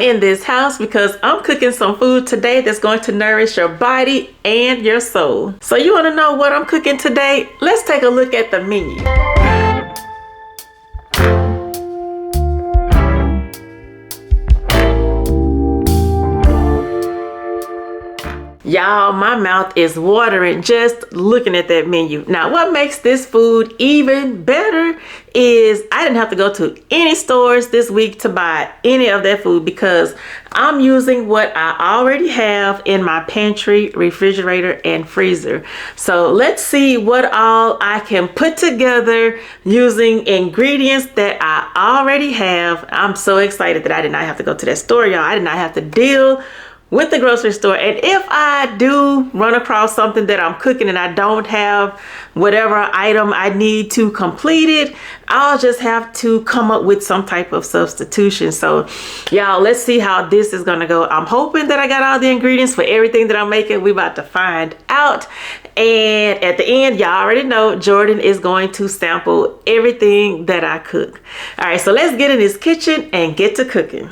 everyone in this house because I'm cooking some food today that's going to nourish your body and your soul. So you want to know what I'm cooking today? Let's take a look at the menu. Y'all, my mouth is watering just looking at that menu. Now, what makes this food even better is I didn't have to go to any stores this week to buy any of that food because I'm using what I already have in my pantry, refrigerator, and freezer. So let's see what all I can put together using ingredients that I already have. I'm so excited that I did not have to go to that store, y'all. I did not have to deal with the grocery store. And if I do run across something that I'm cooking and I don't have whatever item I need to complete it, I'll just have to come up with some type of substitution. So y'all, let's see how this is gonna go. I'm hoping that I got all the ingredients for everything that I'm making. We about to find out. And at the end, y'all already know Jordan is going to sample everything that I cook. All right, so let's get in this kitchen and get to cooking.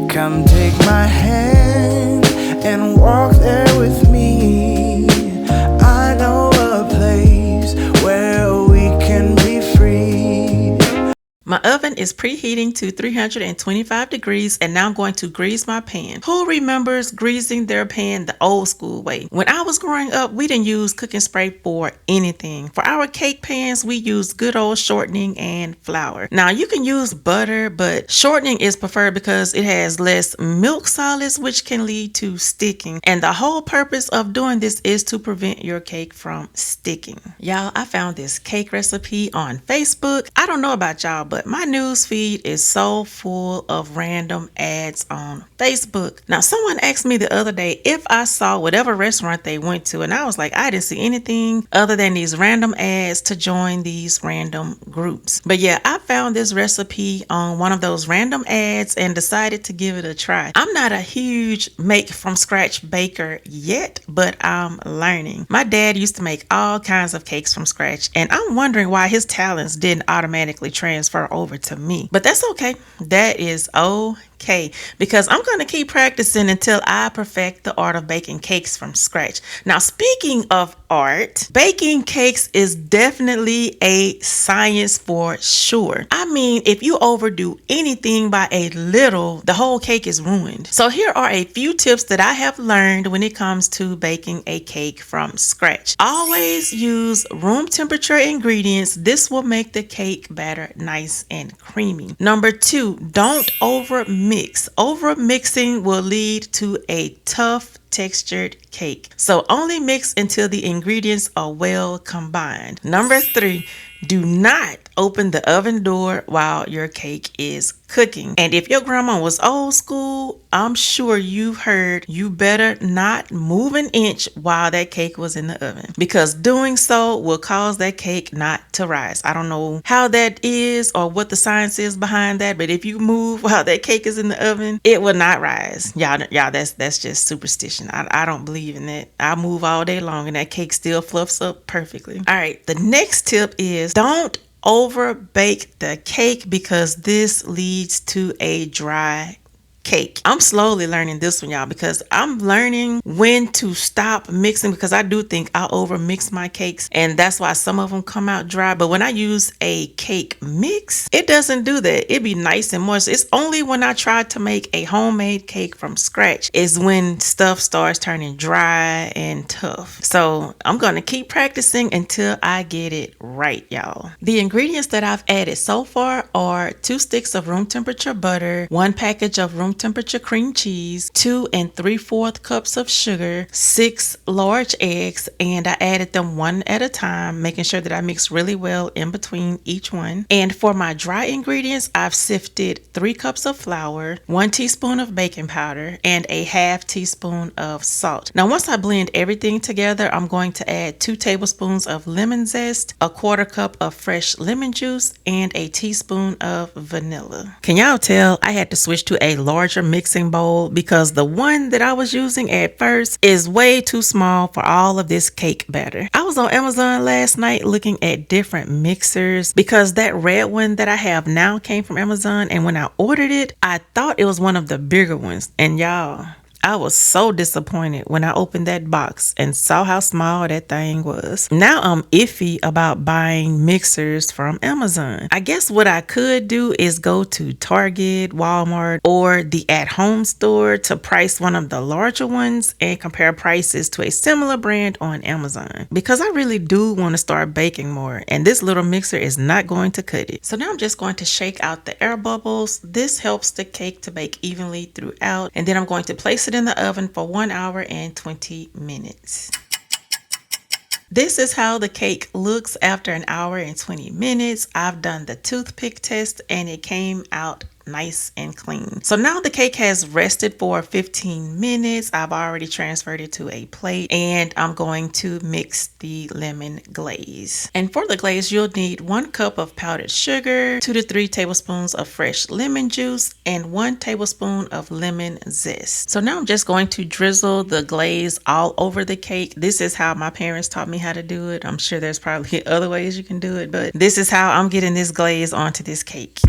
Come take my hand and walk there with me. I know a place where we can be free. My oven is preheating to 325 degrees and now I'm going to grease my pan. Who remembers greasing their pan the old school way? When I was growing up, we didn't use cooking spray for anything. For our cake pans, we used good old shortening and flour. Now you can use butter, but shortening is preferred because it has less milk solids, which can lead to sticking. And the whole purpose of doing this is to prevent your cake from sticking. Y'all, I found this cake recipe on Facebook. I don't know about y'all, but my news feed is so full of random ads on Facebook. Now, someone asked me the other day if I saw whatever restaurant they went to, and I was like, I didn't see anything other than these random ads to join these random groups. But yeah, I found this recipe on one of those random ads and decided to give it a try. I'm not a huge make from scratch baker yet, but I'm learning. My dad used to make all kinds of cakes from scratch, and I'm wondering why his talents didn't automatically transfer over to me. But that's okay. That is okay, because I'm going to keep practicing until I perfect the art of baking cakes from scratch. Now, speaking of art, baking cakes is definitely a science for sure. I mean, if you overdo anything by a little, the whole cake is ruined. So here are a few tips that I have learned when it comes to baking a cake from scratch. Always use room temperature ingredients. This will make the cake batter nice and creamy. Number 2, don't over mix. Over mixing will lead to a tough textured cake. So only mix until the ingredients are well combined. Number 3, do not open the oven door while your cake is cooking. And if your grandma was old school, I'm sure you've heard you better not move an inch while that cake was in the oven, because doing so will cause that cake not to rise. I don't know how that is or what the science is behind that, but if you move while that cake is in the oven, it will not rise. Y'all, that's just superstition. I don't believe in that. I move all day long and that cake still fluffs up perfectly. All right, the next tip is don't over bake the cake, because this leads to a dry cake. I'm slowly learning this one, y'all, because I'm learning when to stop mixing, because I do think I over mix my cakes and that's why some of them come out dry. But when I use a cake mix, it doesn't do that. It be nice and moist. It's only when I try to make a homemade cake from scratch is when stuff starts turning dry and tough. So I'm going to keep practicing until I get it right, y'all. The ingredients that I've added so far are 2 sticks of room temperature butter, 1 package of room temperature cream cheese, 2 3/4 cups of sugar, 6 large eggs, and I added them one at a time, making sure that I mix really well in between each one. And for my dry ingredients, I've sifted 3 cups of flour, 1 teaspoon of baking powder, and a half teaspoon of salt. Now once I blend everything together, I'm going to add 2 tablespoons of lemon zest, a 1/4 cup of fresh lemon juice, and a teaspoon of vanilla. Can y'all tell I had to switch to a larger mixing bowl because the one that I was using at first is way too small for all of this cake batter. I was on Amazon last night looking at different mixers because that red one that I have now came from Amazon, and when I ordered it, I thought it was one of the bigger ones. And y'all, I was so disappointed when I opened that box and saw how small that thing was. Now I'm iffy about buying mixers from Amazon. I guess what I could do is go to Target, Walmart, or the at-home store to price one of the larger ones and compare prices to a similar brand on Amazon. Because I really do want to start baking more, and this little mixer is not going to cut it. So now I'm just going to shake out the air bubbles. This helps the cake to bake evenly throughout, and then I'm going to place it in the oven for 1 hour and 20 minutes. This is how the cake looks after 1 hour and 20 minutes. I've done the toothpick test and it came out nice and clean. So now the cake has rested for 15 minutes. I've already transferred it to a plate and I'm going to mix the lemon glaze. And for the glaze, you'll need 1 cup of powdered sugar, 2 to 3 tablespoons of fresh lemon juice, and 1 tablespoon of lemon zest. So now I'm just going to drizzle the glaze all over the cake. This is how my parents taught me how to do it. I'm sure there's probably other ways you can do it, but this is how I'm getting this glaze onto this cake.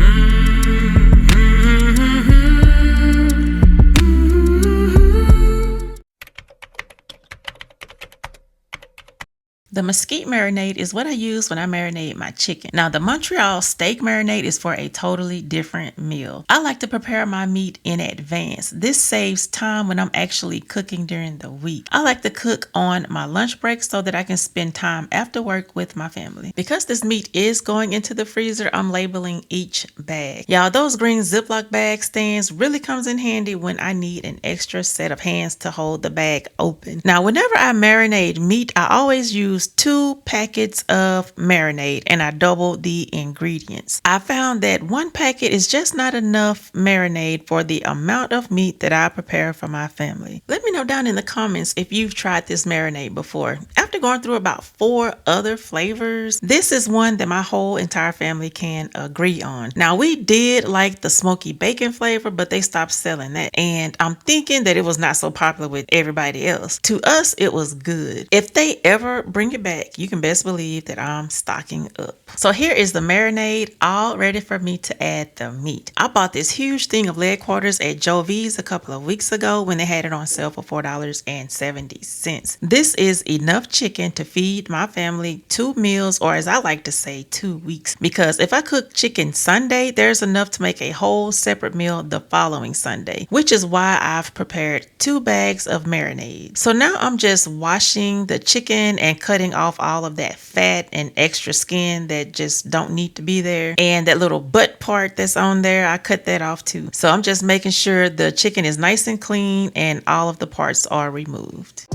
The Mesquite marinade is what I use when I marinate my chicken. Now, the Montreal steak marinade is for a totally different meal. I like to prepare my meat in advance. This saves time when I'm actually cooking during the week. I like to cook on my lunch break so that I can spend time after work with my family. Because this meat is going into the freezer, I'm labeling each bag. Y'all, those green Ziploc bag stands really comes in handy when I need an extra set of hands to hold the bag open. Now, whenever I marinate meat, I always use 2 packets of marinade and I double the ingredients. I found that 1 packet is just not enough marinade for the amount of meat that I prepare for my family. Let me know down in the comments if you've tried this marinade before. After going through about 4 other flavors, this is one that my whole entire family can agree on. Now, we did like the smoky bacon flavor, but they stopped selling that. And I'm thinking that it was not so popular with everybody else. To us, it was good. If they ever bring it back, you can best believe that I'm stocking up. So here is the marinade all ready for me to add the meat. I bought this huge thing of leg quarters at Joe V's a couple of weeks ago when they had it on sale for $4.70. This is enough chicken to feed my family 2 meals, or as I like to say, 2 weeks. Because if I cook chicken Sunday, there's enough to make a whole separate meal the following Sunday, which is why I've prepared 2 bags of marinade. So now I'm just washing the chicken and cutting off all of that fat and extra skin that just don't need to be there. And that little butt part that's on there, I cut that off too. So I'm just making sure the chicken is nice and clean and all of the parts are removed.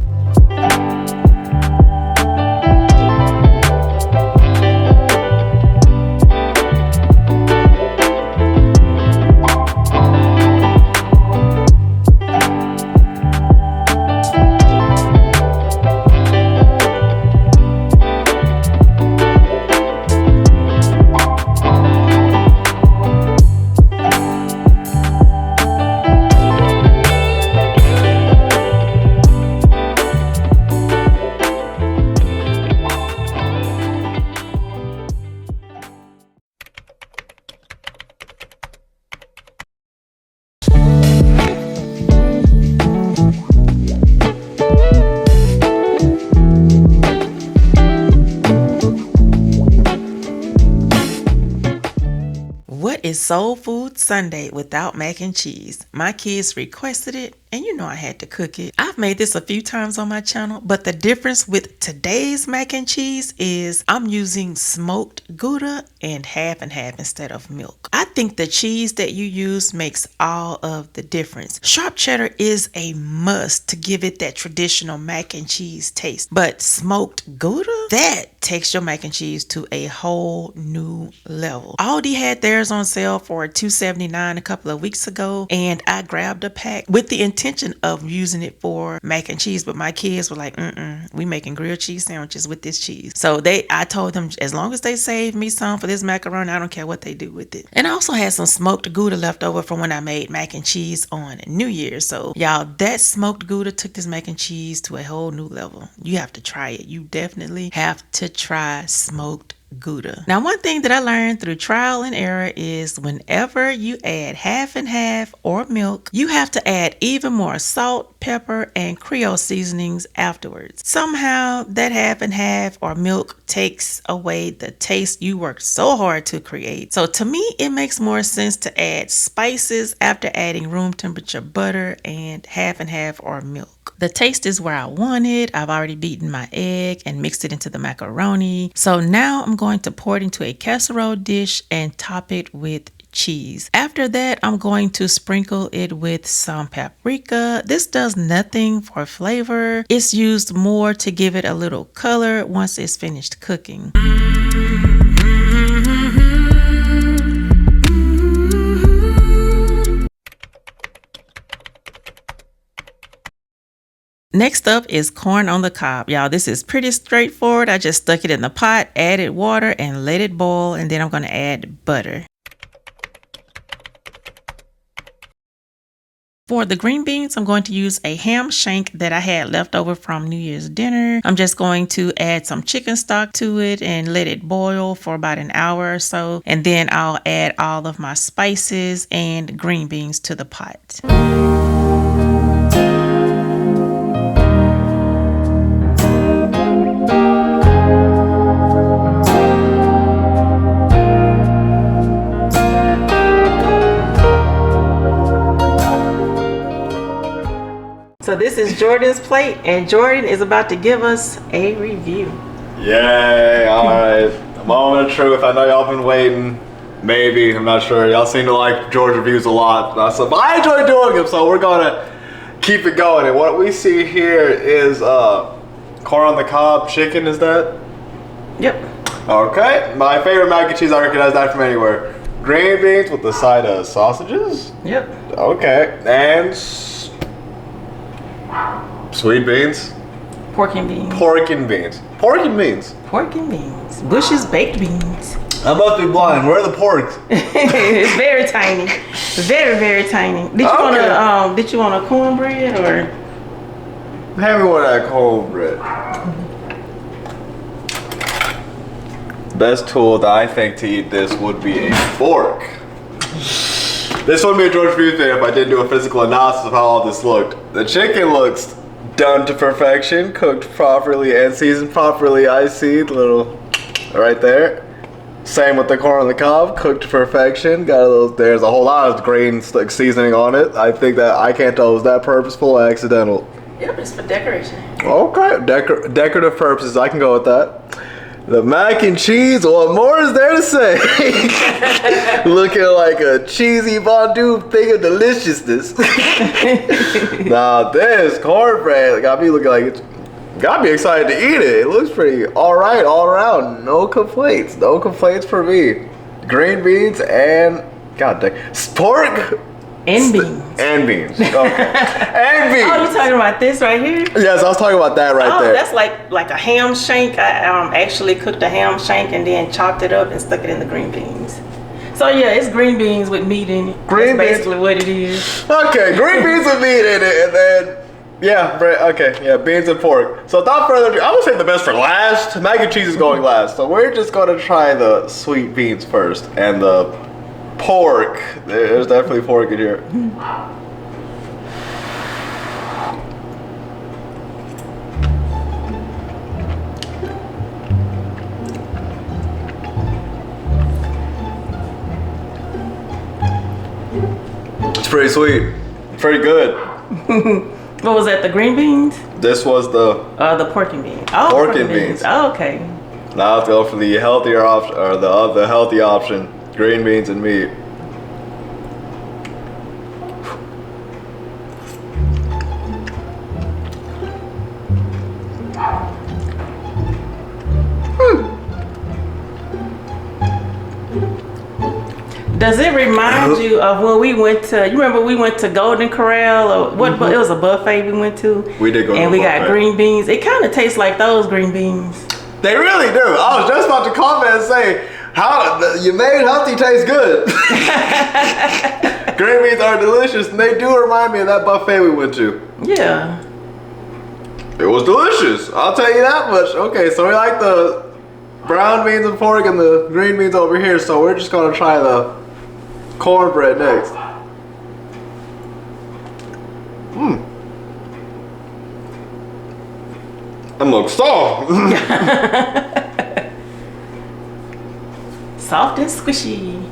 Is Soul Food Sunday without mac and cheese. My kids requested it, and you know I had to cook it. I've made this a few times on my channel, but the difference with today's mac and cheese is I'm using smoked Gouda and half instead of milk. I think the cheese that you use makes all of the difference. Sharp cheddar is a must to give it that traditional mac and cheese taste. But smoked Gouda, that takes your mac and cheese to a whole new level. Aldi had theirs on sale for $2.79 a couple of weeks ago, and I grabbed a pack with the intention of using it for mac and cheese, but my kids were like, we making grilled cheese sandwiches with this cheese. So I told them, as long as they save me some for this macaroni, I don't care what they do with it. And I also had some smoked Gouda left over from when I made mac and cheese on New Year's. So y'all, that smoked Gouda took this mac and cheese to a whole new level. You have to try it. You definitely have to try smoked Gouda. Now, one thing that I learned through trial and error is whenever you add half and half or milk, you have to add even more salt, pepper, and Creole seasonings afterwards. Somehow that half and half or milk takes away the taste you worked so hard to create. So to me, it makes more sense to add spices after adding room temperature butter and half or milk. The taste is where I want it. I've already beaten my egg and mixed it into the macaroni. So now I'm going to pour it into a casserole dish and top it with cheese. After that, I'm going to sprinkle it with some paprika. This does nothing for flavor. It's used more to give it a little color once it's finished cooking. Next up is corn on the cob. Y'all, this is pretty straightforward. I just stuck it in the pot, added water, and let it boil, and then I'm going to add butter. For the green beans, I'm going to use a ham shank that I had left over from New Year's dinner. I'm just going to add some chicken stock to it and let it boil for about an hour or so. And then I'll add all of my spices and green beans to the pot. So this is Jordan's plate, and Jordan is about to give us a review. Yay, alright. Moment of truth. I know y'all been waiting. Maybe, I'm not sure. Y'all seem to like George reviews a lot. But I enjoy doing them, so we're gonna keep it going. And what we see here is corn on the cob chicken, is that? Yep. Okay. My favorite mac and cheese, I recognize that from anywhere. Green beans with the side of sausages? Yep. Okay. And sweet beans? Pork and beans. Pork and beans. Pork and beans. Pork and beans. Bush's baked beans. I must be blind. Where are the porks? It's very tiny. Very, very tiny. Did you want a cornbread or? Hand me one of that cornbread. Best tool that I think to eat this would be a fork. This wouldn't be a George Review thing if I didn't do a physical analysis of how all this looked. The chicken looks done to perfection, cooked properly and seasoned properly. I see the little right there. Same with the corn on the cob, cooked to perfection. There's a whole lot of green seasoning on it. I think that I can't tell, was that purposeful or accidental? Yep, it's for decoration. Okay, decorative purposes, I can go with that. The mac and cheese, what more is there to say? Looking like a cheesy fondue thing of deliciousness. Now this cornbread got me looking like got me excited to eat it. It looks pretty alright all around. No complaints. No complaints for me. Green beans and god dang pork. And beans. And beans. Okay. And beans. Oh, you talking about this right here? Yes, I was talking about that right there. Oh, that's like a ham shank. I actually cooked a ham shank and then chopped it up and stuck it in the green beans. So yeah, it's green beans with meat in it. That's basically what it is. Okay, green beans with meat in it, and then beans and pork. So without further ado, I'm gonna save the best for last. Mac and cheese is going last, so we're just gonna try the sweet beans first and the pork. There's definitely pork in here. It's pretty sweet. Pretty good. What was that, the green beans? This was the pork and beans. Oh, pork and beans. Oh, okay. Now let's go for the healthier option, or the healthy option. Green beans and meat. Does it remind you of when we went to? You remember we went to Golden Corral or what? It was a buffet we went to. We did go. And to we buffet. got green beans. It kind of tastes like those green beans. They really do. I was just about to comment and say, how you made healthy taste good. Green beans are delicious, and they do remind me of that buffet we went to. Yeah. It was delicious. I'll tell you that much. Okay, so we like the brown beans and pork and the green beans over here, so we're just gonna try the cornbread next. That looks soft. Soft and squishy.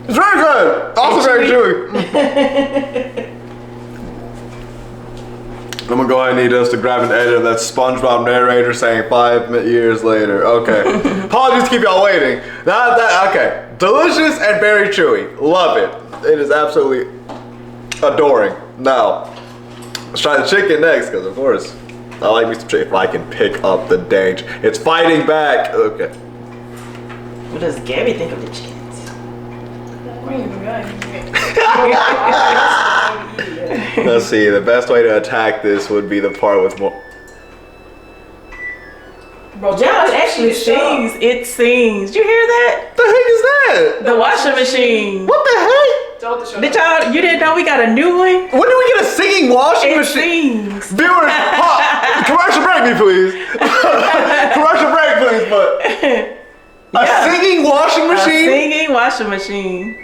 It's very good. Also very chewy. I'm gonna go ahead and need us to grab an edit of that SpongeBob narrator saying 5 years later. Okay. Apologies to keep y'all waiting. Okay. Delicious and very chewy. Love it. It is absolutely adoring. Now, let's try the chicken next, because of course, I like me some chicken. If I can pick up the danger. It's fighting back. Okay. What does Gabby think of the chickens? Let's see, the best way to attack this would be the part with more. Bro, Josh actually sings. It sings. Did you hear that? What the heck is that? The washing machine. What the heck? Did y'all, you didn't know we got a new one? When do we get a singing washing It machine? sings. Viewers, commercial break me, please. Commercial break, please. But a singing washing A machine? singing washing machine.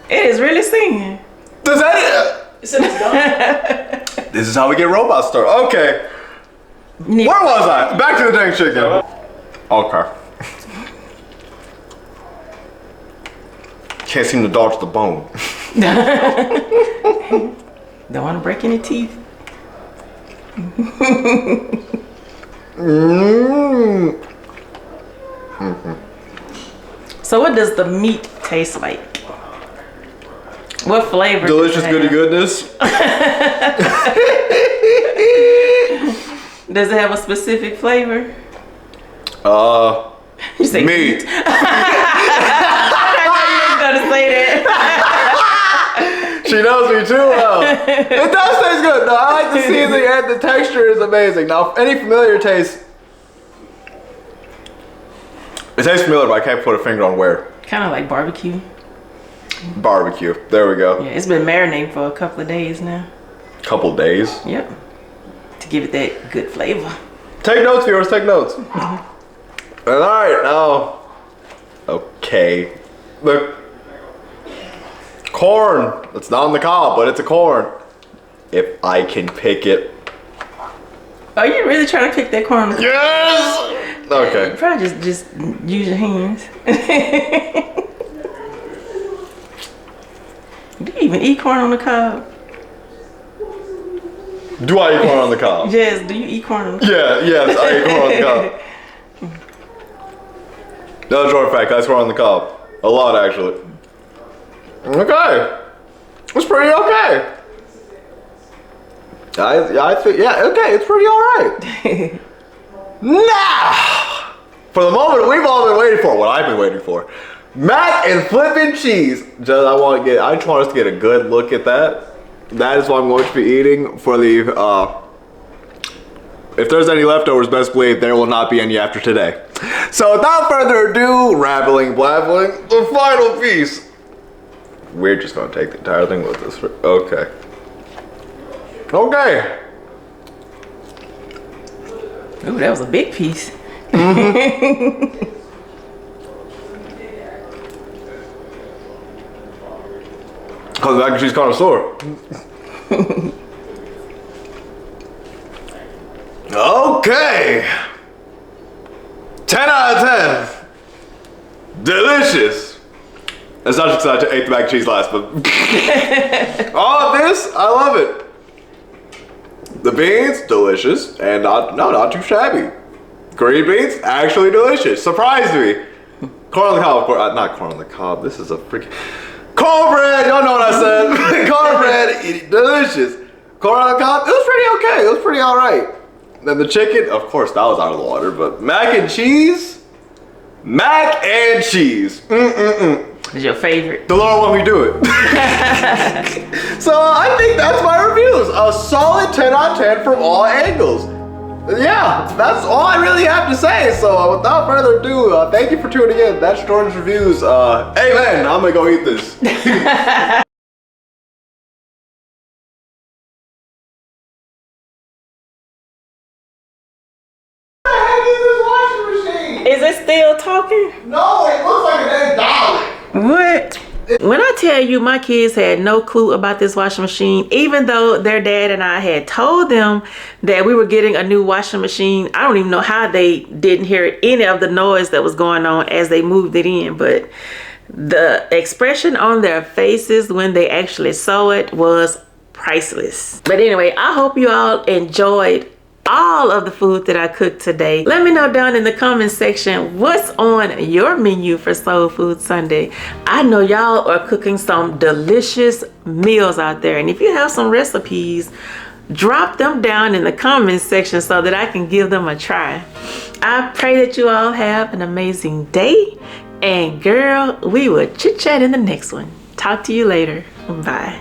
It is really singing. Does that? This is how we get robots started. Okay. Where was I? Back to the dang chicken. Okay. Can't seem to dodge the bone. Don't want to break any teeth. So what does the meat taste like? What flavor? Delicious goody goodness. Does it have a specific flavor? You say Meat. I knew you was gonna say that. She knows me too well. It does taste good. No, I like the seasoning and the texture is amazing. Now, any familiar taste. It tastes familiar, but I can't put a finger on where. Kind of like barbecue. Barbecue. There we go. Yeah, it's been marinating for a couple of days now. Couple days. Yep. To give it that good flavor. Take notes, viewers. Take notes. All right, now. Okay. The corn. It's not on the cob, but it's a corn. If I can pick it. Are you really trying to pick that corn? Yes. Okay. You probably just use your hands. Do you even eat corn on the cob? Do I eat corn on the cob? Yes, do you eat corn on the cob? Yes, I eat corn on the cob. That's a short fact. I corn on the cob. A lot, actually. Okay. It's pretty okay. I think, yeah, okay, it's pretty alright. Now, for the moment we've all been waiting for, what I've been waiting for. Mac and flipping cheese. I just want us to get a good look at that. That is what I'm going to be eating for the, if there's any leftovers, best believe there will not be any after today. So without further ado, rambling, blabbling, the final piece. We're just gonna take the entire thing with us. Okay. Okay. Ooh, that was a big piece. Cause the mac and cheese connoisseur. Okay. 10 out of 10. Delicious. That's not just because I ate the mac and cheese last, but all of this, I love it. The beans, delicious, and not too shabby. Green beans, actually delicious. Surprised me. Corn on the cob, not corn on the cob. This is a freaking cornbread. Y'all know what I said. Cornbread, delicious. Corn on the cob, it was pretty okay. It was pretty all right. Then the chicken, of course, that was out of the water. But mac and cheese, Mac and cheese. Is your favorite? The Lord want me to do it. So I think that's my reviews. A solid 10 out of 10 from all angles. Yeah, that's all I really have to say. So without further ado, thank you for tuning in. That's Jordan's reviews. Amen. I'm gonna go eat this. Is it still talking? No, it looks like an egg dolly. What? When I tell you my kids had no clue about this washing machine, even though their dad and I had told them that we were getting a new washing machine, I don't even know how they didn't hear any of the noise that was going on as they moved it in, but the expression on their faces when they actually saw it was priceless. But anyway, I hope you all enjoyed all of the food that I cooked today. Let me know down in the comment section what's on your menu for Soul Food Sunday. I know y'all are cooking some delicious meals out there, and if you have some recipes, drop them down in the comment section so that I can give them a try. I pray that you all have an amazing day, and girl, we will chit chat in the next one. Talk to you later. Bye.